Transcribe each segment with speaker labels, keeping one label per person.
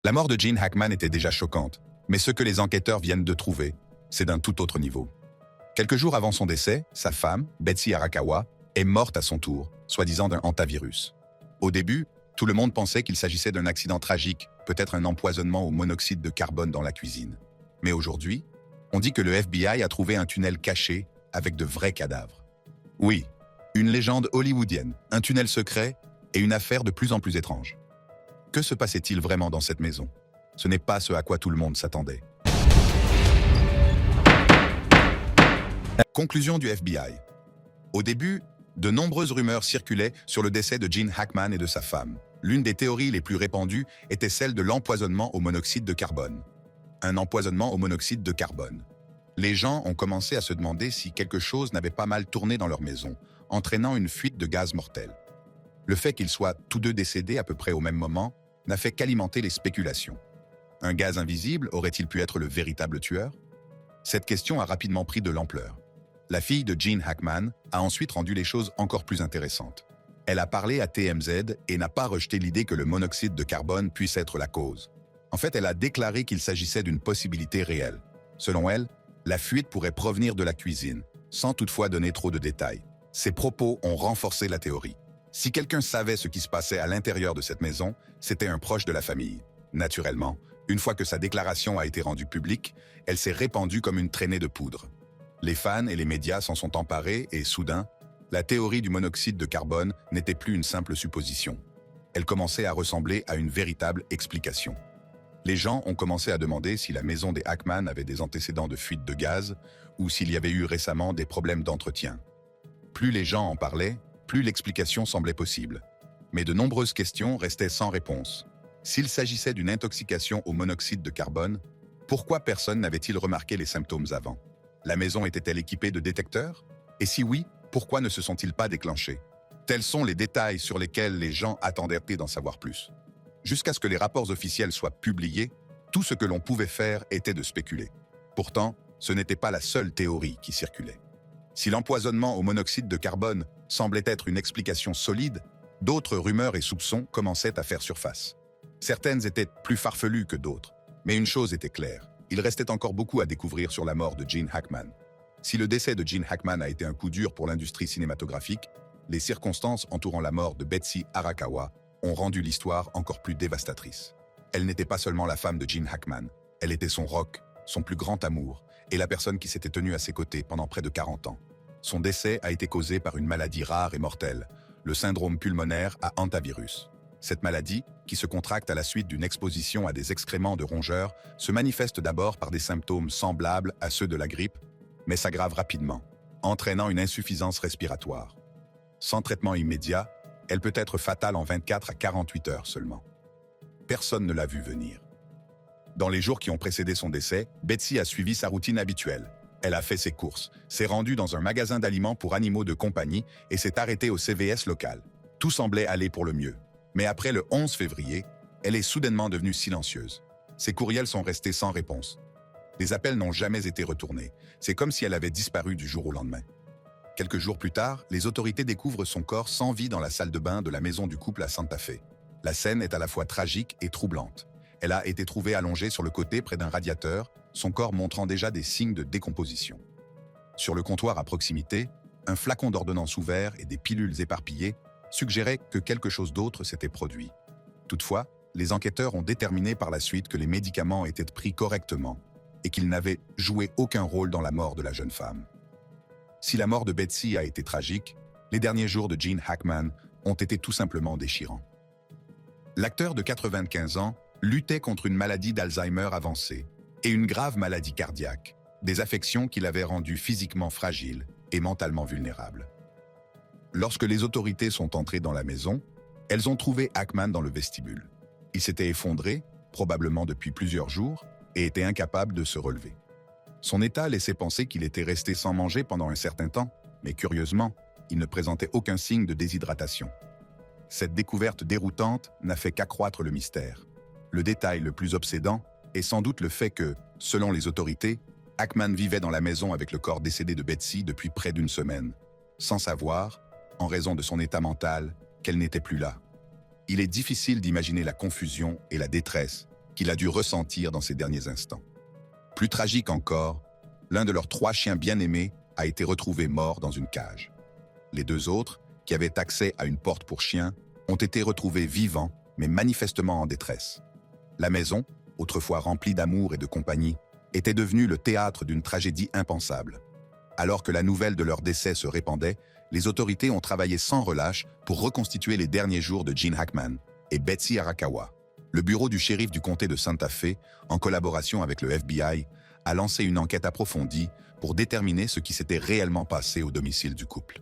Speaker 1: La mort de Gene Hackman était déjà choquante, mais ce que les enquêteurs viennent de trouver, c'est d'un tout autre niveau. Quelques jours avant son décès, sa femme, Betsy Arakawa, est morte à son tour, soi-disant d'un hantavirus. Au début, tout le monde pensait qu'il s'agissait d'un accident tragique, peut-être un empoisonnement au monoxyde de carbone dans la cuisine. Mais aujourd'hui, on dit que le FBI a trouvé un tunnel caché avec de vrais cadavres. Oui, une légende hollywoodienne, un tunnel secret et une affaire de plus en plus étrange. Que se passait-il vraiment dans cette maison? Ce n'est pas ce à quoi tout le monde s'attendait. Conclusion du FBI. Au début, de nombreuses rumeurs circulaient sur le décès de Gene Hackman et de sa femme. L'une des théories les plus répandues était celle de l'empoisonnement au monoxyde de carbone. Un empoisonnement au monoxyde de carbone. Les gens ont commencé à se demander si quelque chose n'avait pas mal tourné dans leur maison, entraînant une fuite de gaz mortel. Le fait qu'ils soient tous deux décédés à peu près au même moment n'a fait qu'alimenter les spéculations. Un gaz invisible aurait-il pu être le véritable tueur? Cette question a rapidement pris de l'ampleur. La fille de Gene Hackman a ensuite rendu les choses encore plus intéressantes. Elle a parlé à TMZ et n'a pas rejeté l'idée que le monoxyde de carbone puisse être la cause. En fait, elle a déclaré qu'il s'agissait d'une possibilité réelle. Selon elle, la fuite pourrait provenir de la cuisine, sans toutefois donner trop de détails. Ses propos ont renforcé la théorie. Si quelqu'un savait ce qui se passait à l'intérieur de cette maison, c'était un proche de la famille. Naturellement, une fois que sa déclaration a été rendue publique, elle s'est répandue comme une traînée de poudre. Les fans et les médias s'en sont emparés et, soudain, la théorie du monoxyde de carbone n'était plus une simple supposition. Elle commençait à ressembler à une véritable explication. Les gens ont commencé à demander si la maison des Hackman avait des antécédents de fuite de gaz ou s'il y avait eu récemment des problèmes d'entretien. Plus les gens en parlaient, plus l'explication semblait possible. Mais de nombreuses questions restaient sans réponse. S'il s'agissait d'une intoxication au monoxyde de carbone, pourquoi personne n'avait-il remarqué les symptômes avant? La maison était-elle équipée de détecteurs? Et si oui, pourquoi ne se sont-ils pas déclenchés? Tels sont les détails sur lesquels les gens attendaient d'en savoir plus. Jusqu'à ce que les rapports officiels soient publiés, tout ce que l'on pouvait faire était de spéculer. Pourtant, ce n'était pas la seule théorie qui circulait. Si l'empoisonnement au monoxyde de carbone semblait être une explication solide, d'autres rumeurs et soupçons commençaient à faire surface. Certaines étaient plus farfelues que d'autres, mais une chose était claire, il restait encore beaucoup à découvrir sur la mort de Gene Hackman. Si le décès de Gene Hackman a été un coup dur pour l'industrie cinématographique, les circonstances entourant la mort de Betsy Arakawa ont rendu l'histoire encore plus dévastatrice. Elle n'était pas seulement la femme de Gene Hackman, elle était son rock, son plus grand amour, et la personne qui s'était tenue à ses côtés pendant près de 40 ans. Son décès a été causé par une maladie rare et mortelle, le syndrome pulmonaire à hantavirus. Cette maladie, qui se contracte à la suite d'une exposition à des excréments de rongeurs, se manifeste d'abord par des symptômes semblables à ceux de la grippe, mais s'aggrave rapidement, entraînant une insuffisance respiratoire. Sans traitement immédiat, elle peut être fatale en 24 à 48 heures seulement. Personne ne l'a vu venir. Dans les jours qui ont précédé son décès, Betsy a suivi sa routine habituelle. Elle a fait ses courses, s'est rendue dans un magasin d'aliments pour animaux de compagnie et s'est arrêtée au CVS local. Tout semblait aller pour le mieux. Mais après le 11 février, elle est soudainement devenue silencieuse. Ses courriels sont restés sans réponse. Les appels n'ont jamais été retournés. C'est comme si elle avait disparu du jour au lendemain. Quelques jours plus tard, les autorités découvrent son corps sans vie dans la salle de bain de la maison du couple à Santa Fe. La scène est à la fois tragique et troublante. Elle a été trouvée allongée sur le côté près d'un radiateur, son corps montrant déjà des signes de décomposition. Sur le comptoir à proximité, un flacon d'ordonnance ouvert et des pilules éparpillées suggéraient que quelque chose d'autre s'était produit. Toutefois, les enquêteurs ont déterminé par la suite que les médicaments étaient pris correctement et qu'ils n'avaient joué aucun rôle dans la mort de la jeune femme. Si la mort de Betsy a été tragique, les derniers jours de Gene Hackman ont été tout simplement déchirants. L'acteur de 95 ans luttait contre une maladie d'Alzheimer avancée et une grave maladie cardiaque, des affections qui l'avaient rendu physiquement fragile et mentalement vulnérable. Lorsque les autorités sont entrées dans la maison, elles ont trouvé Hackman dans le vestibule. Il s'était effondré, probablement depuis plusieurs jours, et était incapable de se relever. Son état laissait penser qu'il était resté sans manger pendant un certain temps, mais curieusement, il ne présentait aucun signe de déshydratation. Cette découverte déroutante n'a fait qu'accroître le mystère. Le détail le plus obsédant est sans doute le fait que, selon les autorités, Hackman vivait dans la maison avec le corps décédé de Betsy depuis près d'une semaine, sans savoir, en raison de son état mental, qu'elle n'était plus là. Il est difficile d'imaginer la confusion et la détresse qu'il a dû ressentir dans ses derniers instants. Plus tragique encore, l'un de leurs 3 chiens bien-aimés a été retrouvé mort dans une cage. Les 2 autres, qui avaient accès à une porte pour chiens, ont été retrouvés vivants, mais manifestement en détresse. La maison, autrefois remplie d'amour et de compagnie, était devenue le théâtre d'une tragédie impensable. Alors que la nouvelle de leur décès se répandait, les autorités ont travaillé sans relâche pour reconstituer les derniers jours de Gene Hackman et Betsy Arakawa. Le bureau du shérif du comté de Santa Fe, en collaboration avec le FBI, a lancé une enquête approfondie pour déterminer ce qui s'était réellement passé au domicile du couple.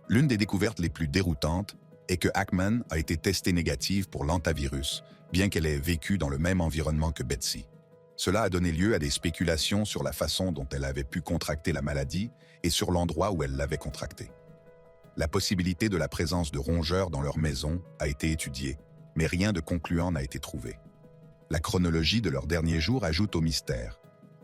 Speaker 1: L'une des découvertes les plus déroutantes est que Hackman a été testée négative pour l'hantavirus, bien qu'elle ait vécu dans le même environnement que Betsy. Cela a donné lieu à des spéculations sur la façon dont elle avait pu contracter la maladie et sur l'endroit où elle l'avait contractée. La possibilité de la présence de rongeurs dans leur maison a été étudiée, mais rien de concluant n'a été trouvé. La chronologie de leurs derniers jours ajoute au mystère.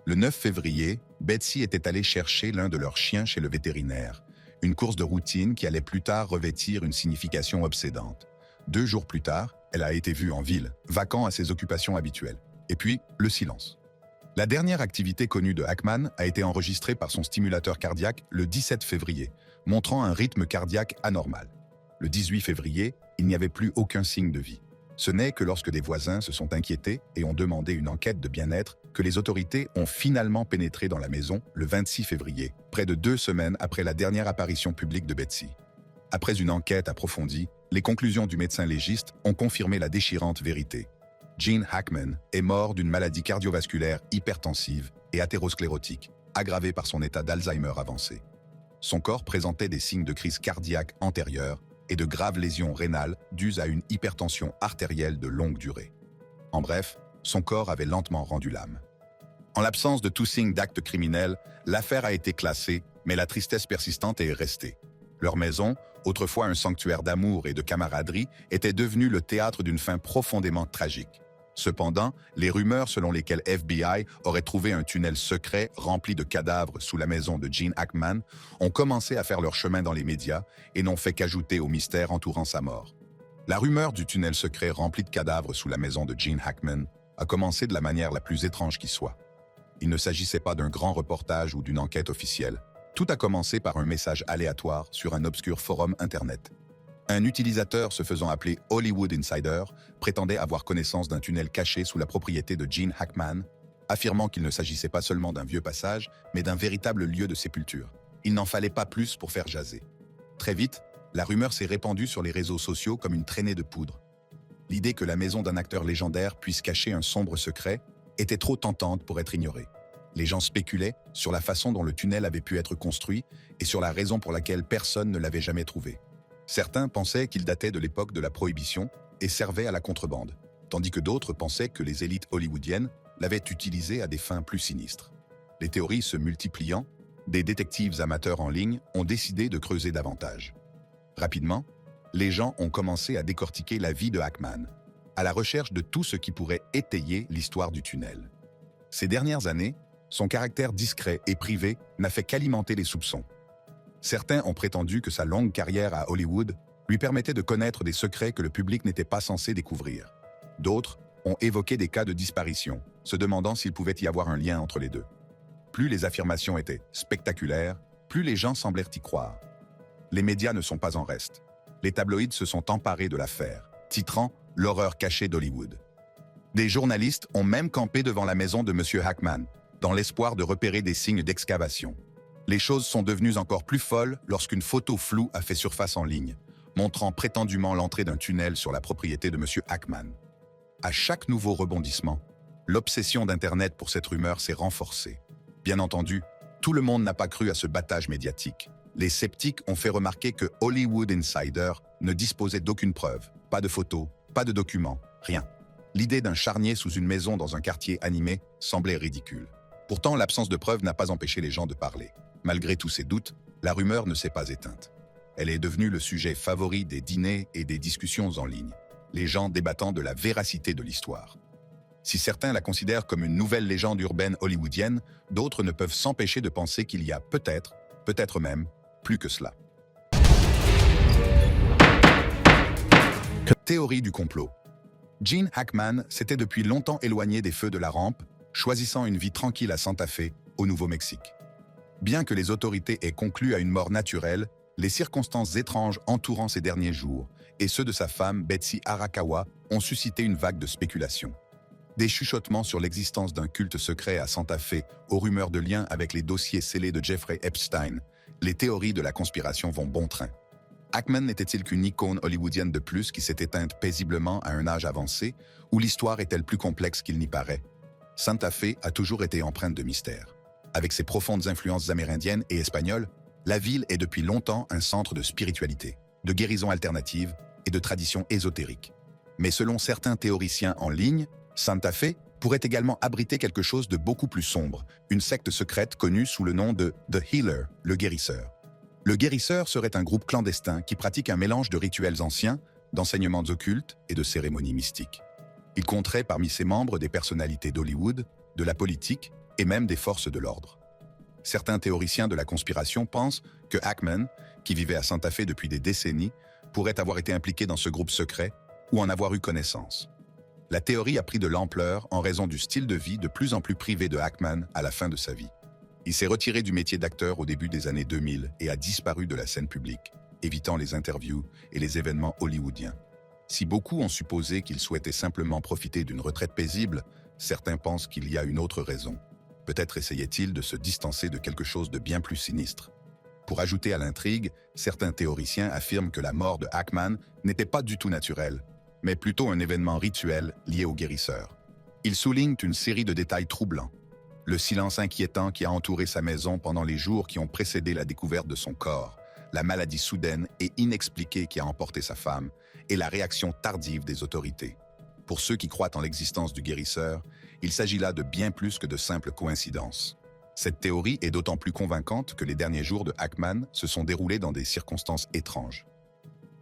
Speaker 1: Le 9 février, Betsy était allée chercher l'un de leurs chiens chez le vétérinaire, une course de routine qui allait plus tard revêtir une signification obsédante. 2 jours plus tard, elle a été vue en ville, vaquant à ses occupations habituelles. Et puis, le silence. La dernière activité connue de Hackman a été enregistrée par son stimulateur cardiaque le 17 février, montrant un rythme cardiaque anormal. Le 18 février, il n'y avait plus aucun signe de vie. Ce n'est que lorsque des voisins se sont inquiétés et ont demandé une enquête de bien-être que les autorités ont finalement pénétré dans la maison le 26 février, près de 2 semaines après la dernière apparition publique de Betsy. Après une enquête approfondie, les conclusions du médecin légiste ont confirmé la déchirante vérité. Gene Hackman est mort d'une maladie cardiovasculaire hypertensive et athérosclérotique, aggravée par son état d'Alzheimer avancé. Son corps présentait des signes de crise cardiaque antérieure et de graves lésions rénales dues à une hypertension artérielle de longue durée. En bref, son corps avait lentement rendu l'âme. En l'absence de tout signe d'acte criminel, l'affaire a été classée, mais la tristesse persistante est restée. Leur maison, autrefois un sanctuaire d'amour et de camaraderie, était devenue le théâtre d'une fin profondément tragique. Cependant, les rumeurs selon lesquelles FBI aurait trouvé un tunnel secret rempli de cadavres sous la maison de Gene Hackman ont commencé à faire leur chemin dans les médias et n'ont fait qu'ajouter au mystère entourant sa mort. La rumeur du tunnel secret rempli de cadavres sous la maison de Gene Hackman a commencé de la manière la plus étrange qui soit. Il ne s'agissait pas d'un grand reportage ou d'une enquête officielle. Tout a commencé par un message aléatoire sur un obscur forum Internet. Un utilisateur se faisant appeler Hollywood Insider prétendait avoir connaissance d'un tunnel caché sous la propriété de Gene Hackman, affirmant qu'il ne s'agissait pas seulement d'un vieux passage, mais d'un véritable lieu de sépulture. Il n'en fallait pas plus pour faire jaser. Très vite, la rumeur s'est répandue sur les réseaux sociaux comme une traînée de poudre. L'idée que la maison d'un acteur légendaire puisse cacher un sombre secret était trop tentante pour être ignorée. Les gens spéculaient sur la façon dont le tunnel avait pu être construit et sur la raison pour laquelle personne ne l'avait jamais trouvé. Certains pensaient qu'il datait de l'époque de la Prohibition et servait à la contrebande, tandis que d'autres pensaient que les élites hollywoodiennes l'avaient utilisé à des fins plus sinistres. Les théories se multipliant, des détectives amateurs en ligne ont décidé de creuser davantage. Rapidement, les gens ont commencé à décortiquer la vie de Hackman, à la recherche de tout ce qui pourrait étayer l'histoire du tunnel. Ces dernières années, son caractère discret et privé n'a fait qu'alimenter les soupçons. Certains ont prétendu que sa longue carrière à Hollywood lui permettait de connaître des secrets que le public n'était pas censé découvrir. D'autres ont évoqué des cas de disparition, se demandant s'il pouvait y avoir un lien entre les deux. Plus les affirmations étaient spectaculaires, plus les gens semblèrent y croire. Les médias ne sont pas en reste. Les tabloïds se sont emparés de l'affaire, titrant « L'horreur cachée d'Hollywood ». Des journalistes ont même campé devant la maison de M. Hackman, dans l'espoir de repérer des signes d'excavation. Les choses sont devenues encore plus folles lorsqu'une photo floue a fait surface en ligne, montrant prétendument l'entrée d'un tunnel sur la propriété de M. Hackman. À chaque nouveau rebondissement, l'obsession d'Internet pour cette rumeur s'est renforcée. Bien entendu, tout le monde n'a pas cru à ce battage médiatique. Les sceptiques ont fait remarquer que Hollywood Insider ne disposait d'aucune preuve, pas de photos, pas de documents, rien. L'idée d'un charnier sous une maison dans un quartier animé semblait ridicule. Pourtant, l'absence de preuves n'a pas empêché les gens de parler. Malgré tous ces doutes, la rumeur ne s'est pas éteinte. Elle est devenue le sujet favori des dîners et des discussions en ligne, les gens débattant de la véracité de l'histoire. Si certains la considèrent comme une nouvelle légende urbaine hollywoodienne, d'autres ne peuvent s'empêcher de penser qu'il y a peut-être même, plus que cela. Théorie du complot. Gene Hackman s'était depuis longtemps éloigné des feux de la rampe, choisissant une vie tranquille à Santa Fe, au Nouveau-Mexique. Bien que les autorités aient conclu à une mort naturelle, les circonstances étranges entourant ces derniers jours et ceux de sa femme Betsy Arakawa ont suscité une vague de spéculation. Des chuchotements sur l'existence d'un culte secret à Santa Fe, aux rumeurs de liens avec les dossiers scellés de Jeffrey Epstein, les théories de la conspiration vont bon train. Hackman n'était-il qu'une icône hollywoodienne de plus qui s'est éteinte paisiblement à un âge avancé, ou l'histoire est-elle plus complexe qu'il n'y paraît? Santa Fe a toujours été empreinte de mystère. Avec ses profondes influences amérindiennes et espagnoles, la ville est depuis longtemps un centre de spiritualité, de guérison alternative et de traditions ésotériques. Mais selon certains théoriciens en ligne, Santa Fe pourrait également abriter quelque chose de beaucoup plus sombre, une secte secrète connue sous le nom de The Healer, le guérisseur. Le guérisseur serait un groupe clandestin qui pratique un mélange de rituels anciens, d'enseignements occultes et de cérémonies mystiques. Il compterait parmi ses membres des personnalités d'Hollywood, de la politique et même des forces de l'ordre. Certains théoriciens de la conspiration pensent que Hackman, qui vivait à Santa Fe depuis des décennies, pourrait avoir été impliqué dans ce groupe secret ou en avoir eu connaissance. La théorie a pris de l'ampleur en raison du style de vie de plus en plus privé de Hackman à la fin de sa vie. Il s'est retiré du métier d'acteur au début des années 2000 et a disparu de la scène publique, évitant les interviews et les événements hollywoodiens. Si beaucoup ont supposé qu'il souhaitait simplement profiter d'une retraite paisible, certains pensent qu'il y a une autre raison. Peut-être essayait-il de se distancer de quelque chose de bien plus sinistre. Pour ajouter à l'intrigue, certains théoriciens affirment que la mort de Hackman n'était pas du tout naturelle, mais plutôt un événement rituel lié au guérisseur. Ils soulignent une série de détails troublants. Le silence inquiétant qui a entouré sa maison pendant les jours qui ont précédé la découverte de son corps, la maladie soudaine et inexpliquée qui a emporté sa femme, et la réaction tardive des autorités. Pour ceux qui croient en l'existence du guérisseur, il s'agit là de bien plus que de simples coïncidences. Cette théorie est d'autant plus convaincante que les derniers jours de Hackman se sont déroulés dans des circonstances étranges.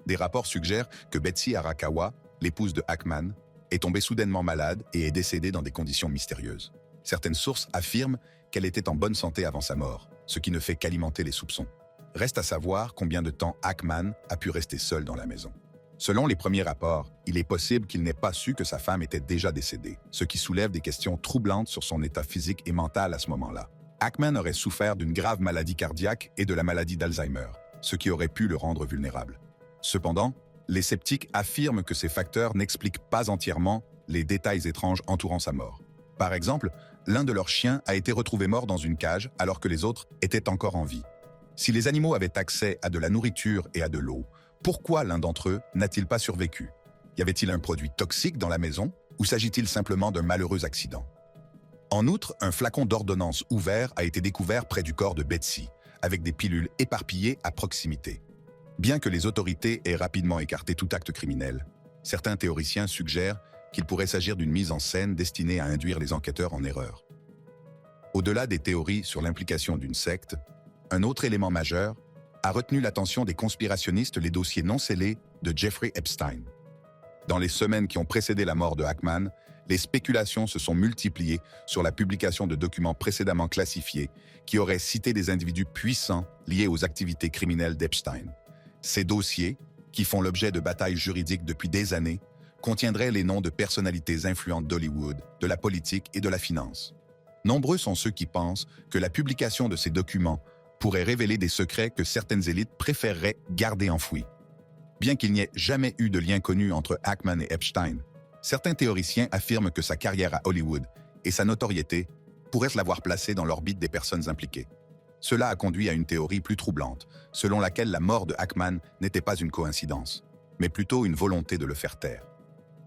Speaker 1: Des rapports suggèrent que Betsy Arakawa, l'épouse de Hackman, est tombée soudainement malade et est décédée dans des conditions mystérieuses. Certaines sources affirment qu'elle était en bonne santé avant sa mort, ce qui ne fait qu'alimenter les soupçons. Reste à savoir combien de temps Hackman a pu rester seul dans la maison. Selon les premiers rapports, il est possible qu'il n'ait pas su que sa femme était déjà décédée, ce qui soulève des questions troublantes sur son état physique et mental à ce moment-là. Hackman aurait souffert d'une grave maladie cardiaque et de la maladie d'Alzheimer, ce qui aurait pu le rendre vulnérable. Cependant, les sceptiques affirment que ces facteurs n'expliquent pas entièrement les détails étranges entourant sa mort. Par exemple, l'un de leurs chiens a été retrouvé mort dans une cage alors que les autres étaient encore en vie. Si les animaux avaient accès à de la nourriture et à de l'eau, pourquoi l'un d'entre eux n'a-t-il pas survécu? Y avait-il un produit toxique dans la maison ou s'agit-il simplement d'un malheureux accident? En outre, un flacon d'ordonnance ouvert a été découvert près du corps de Betsy, avec des pilules éparpillées à proximité. Bien que les autorités aient rapidement écarté tout acte criminel, certains théoriciens suggèrent qu'il pourrait s'agir d'une mise en scène destinée à induire les enquêteurs en erreur. Au-delà des théories sur l'implication d'une secte, un autre élément majeur a retenu l'attention des conspirationnistes, les dossiers non scellés de Jeffrey Epstein. Dans les semaines qui ont précédé la mort de Hackman, les spéculations se sont multipliées sur la publication de documents précédemment classifiés qui auraient cité des individus puissants liés aux activités criminelles d'Epstein. Ces dossiers, qui font l'objet de batailles juridiques depuis des années, contiendraient les noms de personnalités influentes d'Hollywood, de la politique et de la finance. Nombreux sont ceux qui pensent que la publication de ces documents pourrait révéler des secrets que certaines élites préféreraient garder enfouis. Bien qu'il n'y ait jamais eu de lien connu entre Hackman et Epstein, certains théoriciens affirment que sa carrière à Hollywood et sa notoriété pourraient l'avoir placé dans l'orbite des personnes impliquées. Cela a conduit à une théorie plus troublante, selon laquelle la mort de Hackman n'était pas une coïncidence, mais plutôt une volonté de le faire taire.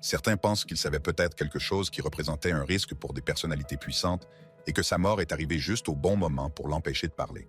Speaker 1: Certains pensent qu'il savait peut-être quelque chose qui représentait un risque pour des personnalités puissantes et que sa mort est arrivée juste au bon moment pour l'empêcher de parler.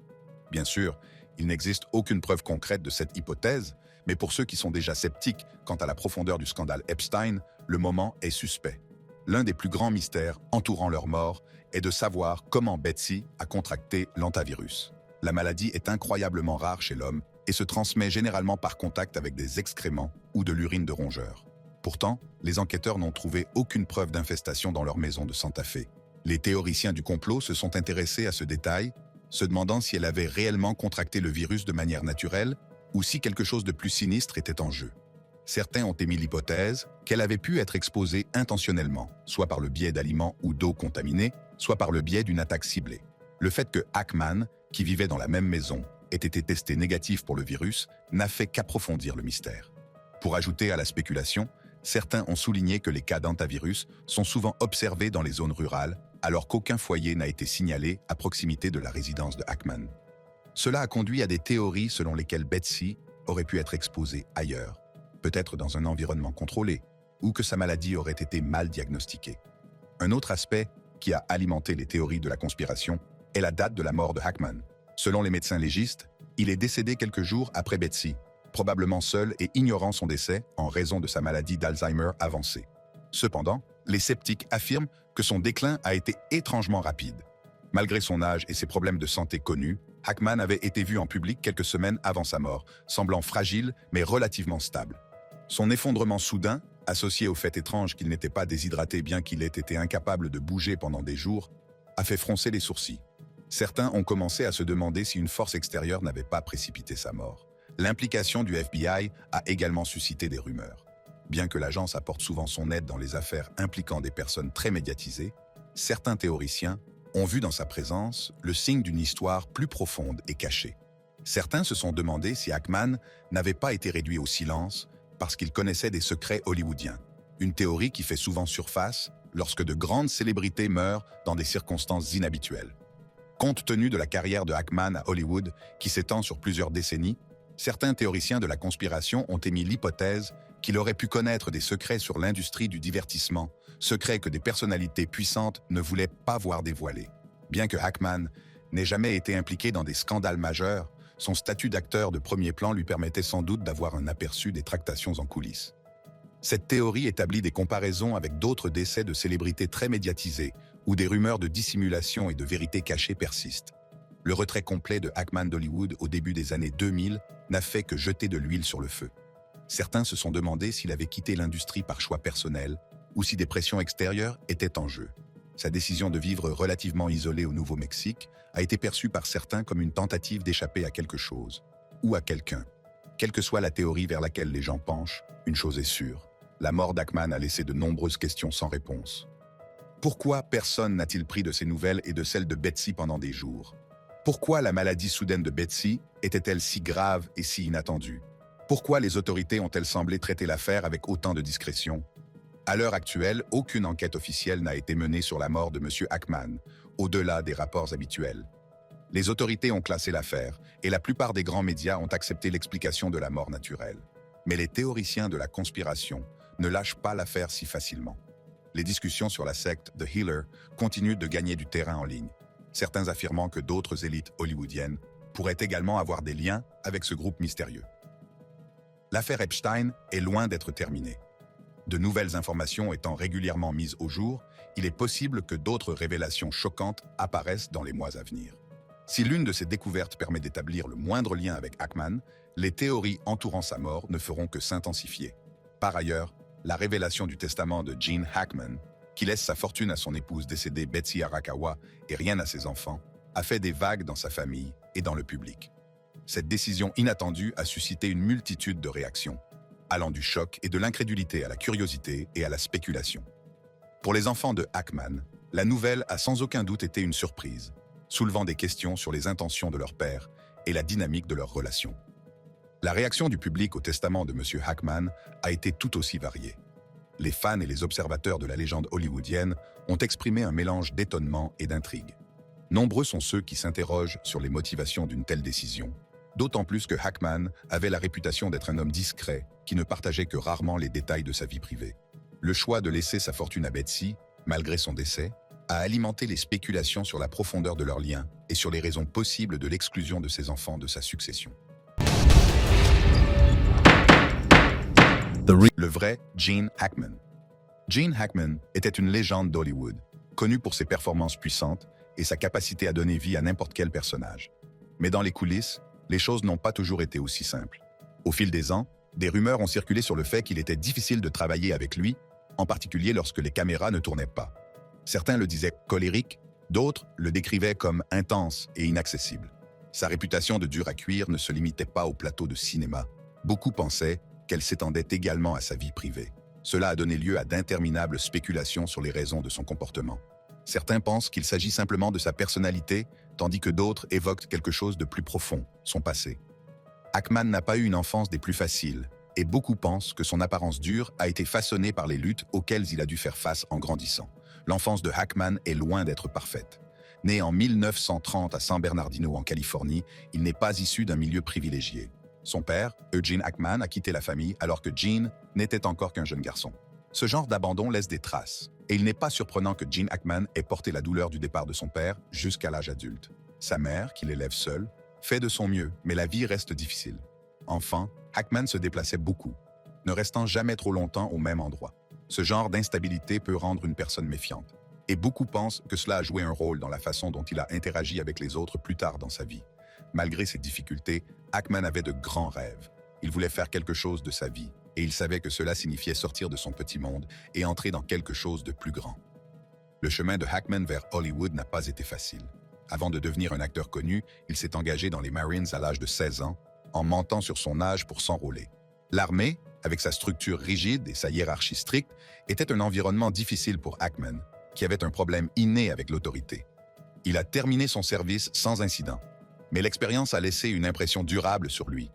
Speaker 1: Bien sûr, il n'existe aucune preuve concrète de cette hypothèse, mais pour ceux qui sont déjà sceptiques quant à la profondeur du scandale Epstein, le moment est suspect. L'un des plus grands mystères entourant leur mort est de savoir comment Betsy a contracté l'hantavirus. La maladie est incroyablement rare chez l'homme et se transmet généralement par contact avec des excréments ou de l'urine de rongeurs. Pourtant, les enquêteurs n'ont trouvé aucune preuve d'infestation dans leur maison de Santa Fe. Les théoriciens du complot se sont intéressés à ce détail, se demandant si elle avait réellement contracté le virus de manière naturelle ou si quelque chose de plus sinistre était en jeu. Certains ont émis l'hypothèse qu'elle avait pu être exposée intentionnellement, soit par le biais d'aliments ou d'eau contaminée, soit par le biais d'une attaque ciblée. Le fait que Hackman, qui vivait dans la même maison, ait été testé négatif pour le virus n'a fait qu'approfondir le mystère. Pour ajouter à la spéculation, certains ont souligné que les cas d'hantavirus sont souvent observés dans les zones rurales, alors qu'aucun foyer n'a été signalé à proximité de la résidence de Hackman. Cela a conduit à des théories selon lesquelles Betsy aurait pu être exposée ailleurs, peut-être dans un environnement contrôlé, ou que sa maladie aurait été mal diagnostiquée. Un autre aspect qui a alimenté les théories de la conspiration est la date de la mort de Hackman. Selon les médecins légistes, il est décédé quelques jours après Betsy, probablement seul et ignorant son décès en raison de sa maladie d'Alzheimer avancée. Cependant, les sceptiques affirment que son déclin a été étrangement rapide. Malgré son âge et ses problèmes de santé connus, Hackman avait été vu en public quelques semaines avant sa mort, semblant fragile mais relativement stable. Son effondrement soudain, associé au fait étrange qu'il n'était pas déshydraté bien qu'il ait été incapable de bouger pendant des jours, a fait froncer les sourcils. Certains ont commencé à se demander si une force extérieure n'avait pas précipité sa mort. L'implication du FBI a également suscité des rumeurs. Bien que l'agence apporte souvent son aide dans les affaires impliquant des personnes très médiatisées, certains théoriciens ont vu dans sa présence le signe d'une histoire plus profonde et cachée. Certains se sont demandé si Hackman n'avait pas été réduit au silence parce qu'il connaissait des secrets hollywoodiens, une théorie qui fait souvent surface lorsque de grandes célébrités meurent dans des circonstances inhabituelles. Compte tenu de la carrière de Hackman à Hollywood, qui s'étend sur plusieurs décennies, certains théoriciens de la conspiration ont émis l'hypothèse qu'il aurait pu connaître des secrets sur l'industrie du divertissement, secrets que des personnalités puissantes ne voulaient pas voir dévoilés. Bien que Hackman n'ait jamais été impliqué dans des scandales majeurs, son statut d'acteur de premier plan lui permettait sans doute d'avoir un aperçu des tractations en coulisses. Cette théorie établit des comparaisons avec d'autres décès de célébrités très médiatisées, où des rumeurs de dissimulation et de vérité cachée persistent. Le retrait complet de Hackman d'Hollywood au début des années 2000 n'a fait que jeter de l'huile sur le feu. Certains se sont demandé s'il avait quitté l'industrie par choix personnel ou si des pressions extérieures étaient en jeu. Sa décision de vivre relativement isolé au Nouveau-Mexique a été perçue par certains comme une tentative d'échapper à quelque chose ou à quelqu'un. Quelle que soit la théorie vers laquelle les gens penchent, une chose est sûre, la mort d'Hackman a laissé de nombreuses questions sans réponse. Pourquoi personne n'a-t-il pris de ses nouvelles et de celles de Betsy pendant des jours? Pourquoi la maladie soudaine de Betsy était-elle si grave et si inattendue? Pourquoi les autorités ont-elles semblé traiter l'affaire avec autant de discrétion? À l'heure actuelle, aucune enquête officielle n'a été menée sur la mort de M. Hackman, au-delà des rapports habituels. Les autorités ont classé l'affaire et la plupart des grands médias ont accepté l'explication de la mort naturelle. Mais les théoriciens de la conspiration ne lâchent pas l'affaire si facilement. Les discussions sur la secte The Healer continuent de gagner du terrain en ligne, certains affirmant que d'autres élites hollywoodiennes pourraient également avoir des liens avec ce groupe mystérieux. L'affaire Epstein est loin d'être terminée. De nouvelles informations étant régulièrement mises au jour, il est possible que d'autres révélations choquantes apparaissent dans les mois à venir. Si l'une de ces découvertes permet d'établir le moindre lien avec Hackman, les théories entourant sa mort ne feront que s'intensifier. Par ailleurs, la révélation du testament de Gene Hackman, qui laisse sa fortune à son épouse décédée Betsy Arakawa et rien à ses enfants, a fait des vagues dans sa famille et dans le public. Cette décision inattendue a suscité une multitude de réactions, allant du choc et de l'incrédulité à la curiosité et à la spéculation. Pour les enfants de Hackman, la nouvelle a sans aucun doute été une surprise, soulevant des questions sur les intentions de leur père et la dynamique de leur relation. La réaction du public au testament de M. Hackman a été tout aussi variée. Les fans et les observateurs de la légende hollywoodienne ont exprimé un mélange d'étonnement et d'intrigue. Nombreux sont ceux qui s'interrogent sur les motivations d'une telle décision, d'autant plus que Hackman avait la réputation d'être un homme discret qui ne partageait que rarement les détails de sa vie privée. Le choix de laisser sa fortune à Betsy, malgré son décès, a alimenté les spéculations sur la profondeur de leur lien et sur les raisons possibles de l'exclusion de ses enfants de sa succession. Le vrai Gene Hackman. Gene Hackman était une légende d'Hollywood, connu pour ses performances puissantes et sa capacité à donner vie à n'importe quel personnage. Mais dans les coulisses, les choses n'ont pas toujours été aussi simples. Au fil des ans, des rumeurs ont circulé sur le fait qu'il était difficile de travailler avec lui, en particulier lorsque les caméras ne tournaient pas. Certains le disaient colérique, d'autres le décrivaient comme intense et inaccessible. Sa réputation de dur à cuire ne se limitait pas au plateau de cinéma. Beaucoup pensaient qu'elle s'étendait également à sa vie privée. Cela a donné lieu à d'interminables spéculations sur les raisons de son comportement. Certains pensent qu'il s'agit simplement de sa personnalité, tandis que d'autres évoquent quelque chose de plus profond, son passé. Hackman n'a pas eu une enfance des plus faciles, et beaucoup pensent que son apparence dure a été façonnée par les luttes auxquelles il a dû faire face en grandissant. L'enfance de Hackman est loin d'être parfaite. Né en 1930 à San Bernardino en Californie, il n'est pas issu d'un milieu privilégié. Son père, Eugene Hackman, a quitté la famille alors que Gene n'était encore qu'un jeune garçon. Ce genre d'abandon laisse des traces, et il n'est pas surprenant que Gene Hackman ait porté la douleur du départ de son père jusqu'à l'âge adulte. Sa mère, qui l'élève seule, fait de son mieux, mais la vie reste difficile. Enfant, Hackman se déplaçait beaucoup, ne restant jamais trop longtemps au même endroit. Ce genre d'instabilité peut rendre une personne méfiante, et beaucoup pensent que cela a joué un rôle dans la façon dont il a interagi avec les autres plus tard dans sa vie. Malgré ces difficultés, Hackman avait de grands rêves. Il voulait faire quelque chose de sa vie, et il savait que cela signifiait sortir de son petit monde et entrer dans quelque chose de plus grand. Le chemin de Hackman vers Hollywood n'a pas été facile. Avant de devenir un acteur connu, il s'est engagé dans les Marines à l'âge de 16 ans, en mentant sur son âge pour s'enrôler. L'armée, avec sa structure rigide et sa hiérarchie stricte, était un environnement difficile pour Hackman, qui avait un problème inné avec l'autorité. Il a terminé son service sans incident, mais l'expérience a laissé une impression durable sur lui.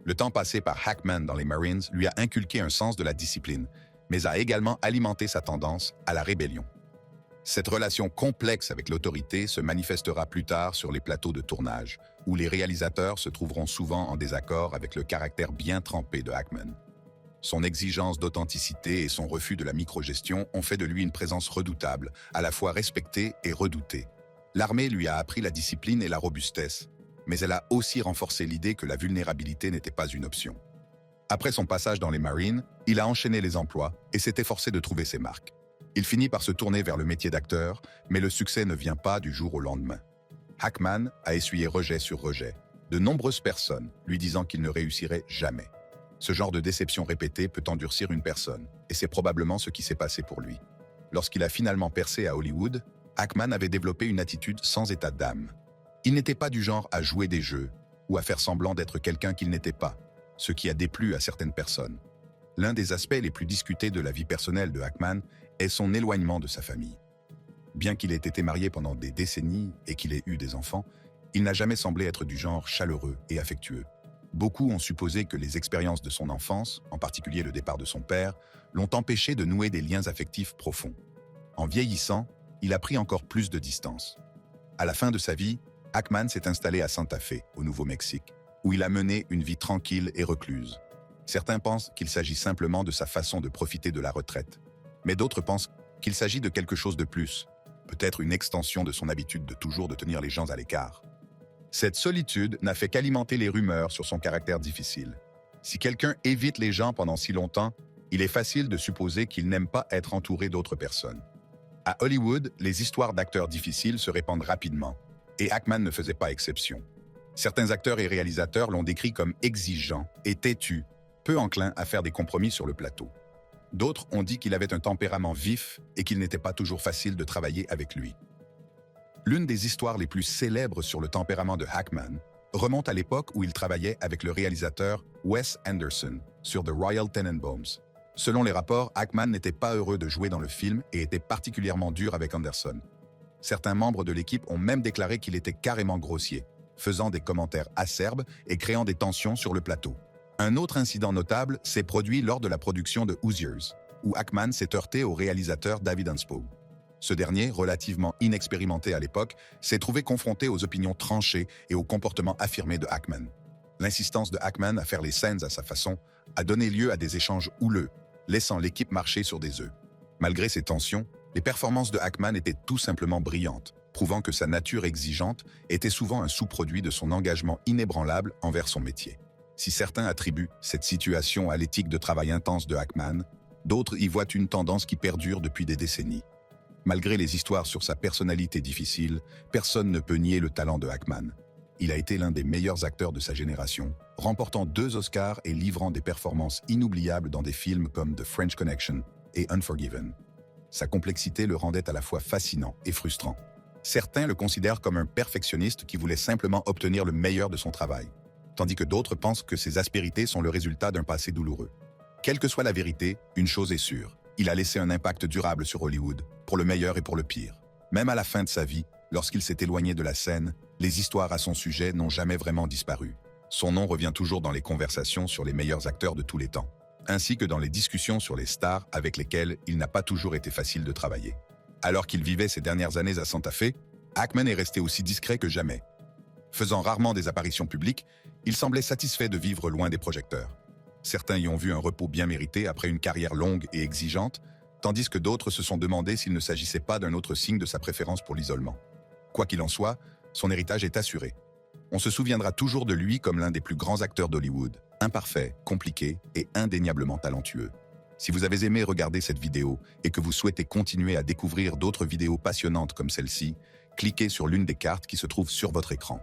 Speaker 1: Le temps passé par Hackman dans les Marines lui a inculqué un sens de la discipline, mais a également alimenté sa tendance à la rébellion. Cette relation complexe avec l'autorité se manifestera plus tard sur les plateaux de tournage, où les réalisateurs se trouveront souvent en désaccord avec le caractère bien trempé de Hackman. Son exigence d'authenticité et son refus de la microgestion ont fait de lui une présence redoutable, à la fois respectée et redoutée. L'armée lui a appris la discipline et la robustesse, mais elle a aussi renforcé l'idée que la vulnérabilité n'était pas une option. Après son passage dans les Marines, il a enchaîné les emplois et s'est efforcé de trouver ses marques. Il finit par se tourner vers le métier d'acteur, mais le succès ne vient pas du jour au lendemain. Hackman a essuyé rejet sur rejet, de nombreuses personnes lui disant qu'il ne réussirait jamais. Ce genre de déception répétée peut endurcir une personne, et c'est probablement ce qui s'est passé pour lui. Lorsqu'il a finalement percé à Hollywood, Hackman avait développé une attitude sans état d'âme. Il n'était pas du genre à jouer des jeux ou à faire semblant d'être quelqu'un qu'il n'était pas, ce qui a déplu à certaines personnes. L'un des aspects les plus discutés de la vie personnelle de Hackman est son éloignement de sa famille. Bien qu'il ait été marié pendant des décennies et qu'il ait eu des enfants, il n'a jamais semblé être du genre chaleureux et affectueux. Beaucoup ont supposé que les expériences de son enfance, en particulier le départ de son père, l'ont empêché de nouer des liens affectifs profonds. En vieillissant, il a pris encore plus de distance. À la fin de sa vie, Hackman s'est installé à Santa Fe, au Nouveau-Mexique, où il a mené une vie tranquille et recluse. Certains pensent qu'il s'agit simplement de sa façon de profiter de la retraite, mais d'autres pensent qu'il s'agit de quelque chose de plus, peut-être une extension de son habitude de toujours de tenir les gens à l'écart. Cette solitude n'a fait qu'alimenter les rumeurs sur son caractère difficile. Si quelqu'un évite les gens pendant si longtemps, il est facile de supposer qu'il n'aime pas être entouré d'autres personnes. À Hollywood, les histoires d'acteurs difficiles se répandent rapidement, et Hackman ne faisait pas exception. Certains acteurs et réalisateurs l'ont décrit comme exigeant et têtu, peu enclin à faire des compromis sur le plateau. D'autres ont dit qu'il avait un tempérament vif et qu'il n'était pas toujours facile de travailler avec lui. L'une des histoires les plus célèbres sur le tempérament de Hackman remonte à l'époque où il travaillait avec le réalisateur Wes Anderson sur The Royal Tenenbaums. Selon les rapports, Hackman n'était pas heureux de jouer dans le film et était particulièrement dur avec Anderson. Certains membres de l'équipe ont même déclaré qu'il était carrément grossier, faisant des commentaires acerbes et créant des tensions sur le plateau. Un autre incident notable s'est produit lors de la production de Hoosiers, où Hackman s'est heurté au réalisateur David Anspaugh. Ce dernier, relativement inexpérimenté à l'époque, s'est trouvé confronté aux opinions tranchées et au comportement affirmé de Hackman. L'insistance de Hackman à faire les scènes à sa façon a donné lieu à des échanges houleux, laissant l'équipe marcher sur des œufs. Malgré ces tensions, les performances de Hackman étaient tout simplement brillantes, prouvant que sa nature exigeante était souvent un sous-produit de son engagement inébranlable envers son métier. Si certains attribuent cette situation à l'éthique de travail intense de Hackman, d'autres y voient une tendance qui perdure depuis des décennies. Malgré les histoires sur sa personnalité difficile, personne ne peut nier le talent de Hackman. Il a été l'un des meilleurs acteurs de sa génération, remportant 2 Oscars et livrant des performances inoubliables dans des films comme The French Connection et Unforgiven. Sa complexité le rendait à la fois fascinant et frustrant. Certains le considèrent comme un perfectionniste qui voulait simplement obtenir le meilleur de son travail. tandis que d'autres pensent que ses aspérités sont le résultat d'un passé douloureux. Quelle que soit la vérité, une chose est sûre, il a laissé un impact durable sur Hollywood, pour le meilleur et pour le pire. Même à la fin de sa vie, lorsqu'il s'est éloigné de la scène, les histoires à son sujet n'ont jamais vraiment disparu. Son nom revient toujours dans les conversations sur les meilleurs acteurs de tous les temps, ainsi que dans les discussions sur les stars avec lesquelles il n'a pas toujours été facile de travailler. Alors qu'il vivait ses dernières années à Santa Fe, Hackman est resté aussi discret que jamais. Faisant rarement des apparitions publiques, il semblait satisfait de vivre loin des projecteurs. Certains y ont vu un repos bien mérité après une carrière longue et exigeante, tandis que d'autres se sont demandé s'il ne s'agissait pas d'un autre signe de sa préférence pour l'isolement. Quoi qu'il en soit, son héritage est assuré. On se souviendra toujours de lui comme l'un des plus grands acteurs d'Hollywood, imparfait, compliqué et indéniablement talentueux. Si vous avez aimé regarder cette vidéo et que vous souhaitez continuer à découvrir d'autres vidéos passionnantes comme celle-ci, cliquez sur l'une des cartes qui se trouve sur votre écran.